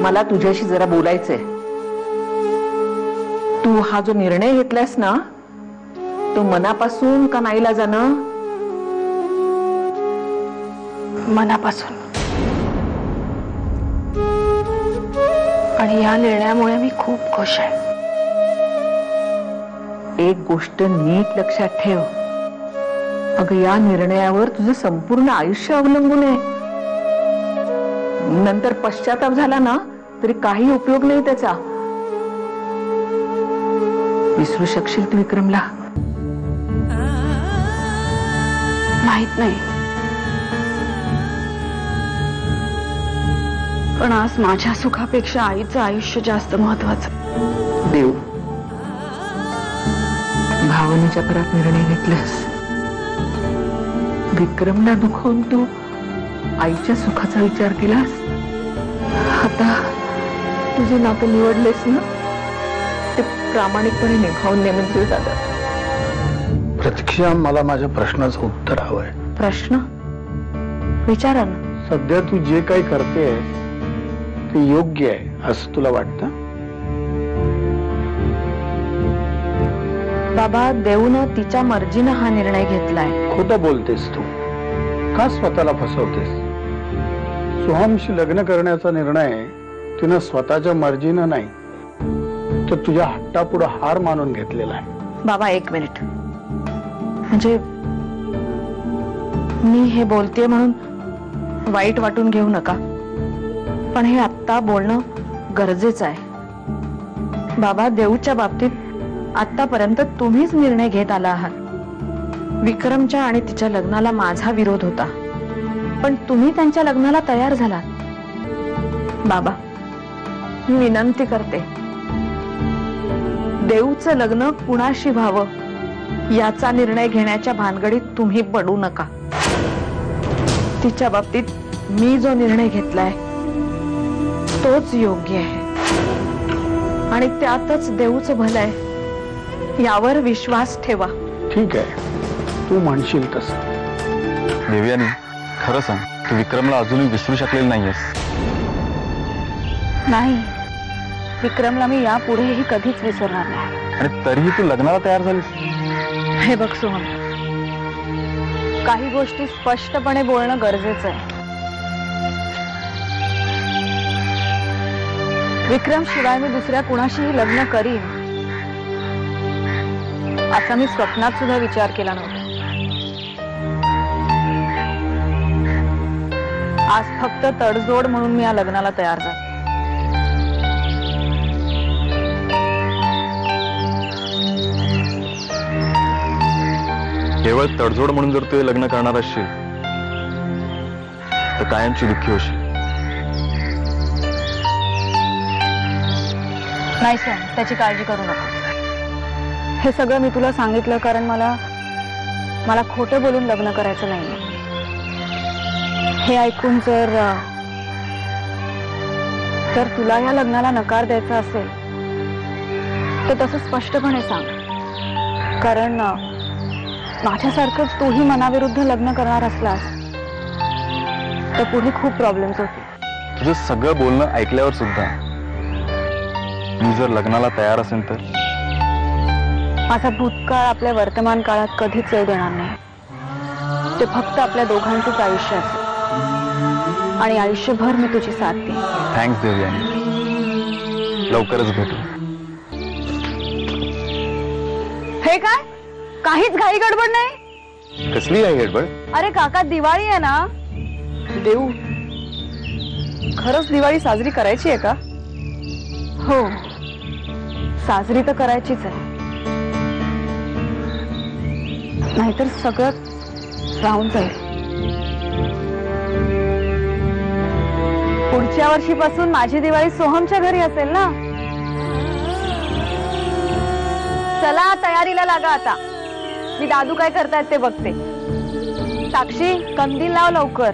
मला तुझ्याशी जरा बोलायचंय. तू हा जो निर्णय घेतलास ना, तो मनापासून का नाईलाजानं? मनापासून. आणि या निर्णयामुळे मी खूप खुश आहे. एक गोष्ट नीट लक्षात ठेव, अगं या निर्णयावर तुझं संपूर्ण आयुष्य अवलंबून आहे. नंतर पश्चाताप झाला ना तरी काही उपयोग नाही त्याचा. विसरू शकशील तू विक्रमला? माहित नाही, पण आज माझ्या सुखापेक्षा आईचं आयुष्य जास्त महत्वाचं. देव, भावनेच्या परात निर्णय घेतलास. विक्रमला दुखवून तू आईच्या सुखाचा विचार केलास. आता तुझे नातं निवडलेस ना, ते प्रामाणिकपणे निभावून नेमून तुझे जातात. प्रतीक्षा, मला माझ्या प्रश्नाचं उत्तर हवंय. प्रश्न विचारा ना. सध्या तू जे काही करतेस ते योग्य आहे असं तुला वाटतं? बाबा, देऊनं तिच्या मर्जीनं हा निर्णय घेतलाय. खोटं बोलतेस तू. का स्वतःला फसवतेस? सोहमशी लग्न करण्याचा निर्णय तिनं स्वतःच्या मर्जीनं नाही, तर तुझ्या हट्टापुढे हार मानून घेतलेला आहे. बाबा एक मिनिट, म्हणजे मी हे बोलतेय म्हणून वाईट वाटून घेऊ नका, पण हे आत्ता बोलणं गरजेचं आहे. बाबा, देऊच्या बाबतीत आतापर्यंत तुम्हीच निर्णय घेत आला आहात. विक्रमच्या आणि तिच्या लग्नाला माझा विरोध होता, पण तुम्ही त्यांच्या लग्नाला तयार झालात. बाबा, मी विनंती करते, देऊचं लग्न कुणाशी व्हावं याचा निर्णय घेण्याच्या भानगडीत तुम्ही पडू नका. तिच्या बाबतीत मी जो निर्णय घेतलाय तोच योग्य आहे आणि त्यातच देऊचं भलं आहे, यावर विश्वास ठेवा. ठीक आहे, तू म्हणशील तसं. देवयानी, खरं सांग, तू विक्रमला अजूनही विसरू शकलेली नाहीयेस? नाही, विक्रमला मी यापुढेही कधीच विसरणार नाही. आणि तरीही तू लग्नाला तयार झालीस? हे बघ सोहम, काही गोष्टी स्पष्टपणे बोलणं गरजेचं आहे. विक्रम शिवाय मी दुसऱ्या कुणाशीही लग्न करीन असा मी स्वप्नात सुद्धा विचार केला नव्हता. आज फक्त तडजोड म्हणून मी या लग्नाला तयार झाले. केवळ तडजोड म्हणून जर तू हे लग्न करणार असशील तर कायमची दुःखी होशील. नाही सर, त्याची काळजी करू नका. हे सगळं मी तुला सांगितलं कारण मला खोटं बोलून लग्न करायचं नाहीये. हे ऐकून जर तुला या लग्नाला नकार द्यायचा असेल तर तसं स्पष्टपणे सांग, कारण माझ्यासारखंच तूही मनाविरुद्ध लग्न करणार असलास तर पुढे खूप प्रॉब्लेम्स होतील. तुझं सगळं बोलणं ऐकल्यावर सुद्धा मी जर लग्नाला तयार असेल तर माझा भूतकाळ आपल्या वर्तमान काळात कधीच येऊ देणार नाही. ते फक्त आपल्या दोघांचंच आयुष्य असेल आणि आयुष्यभर मी तुझी साथ देईन. थँक्स देवयानी, लवकरच भेटू. हे काय, काहीच घाई गडबड नाही? कसली आहे गडबड? अरे काका, दिवाळी आहे ना. देऊ, खरंच दिवाळी साजरी करायची आहे का? हो, साजरी तर करायचीच आहे, नाहीतर सगळं राहून जाईल. पुढच्या वर्षीपासून माझी दिवाळी सोहमच्या घरी असेल ना. चला तयारीला लागा आता. मी दादू काय करतायत ते बघते. साक्षी, कंदील लाव लवकर.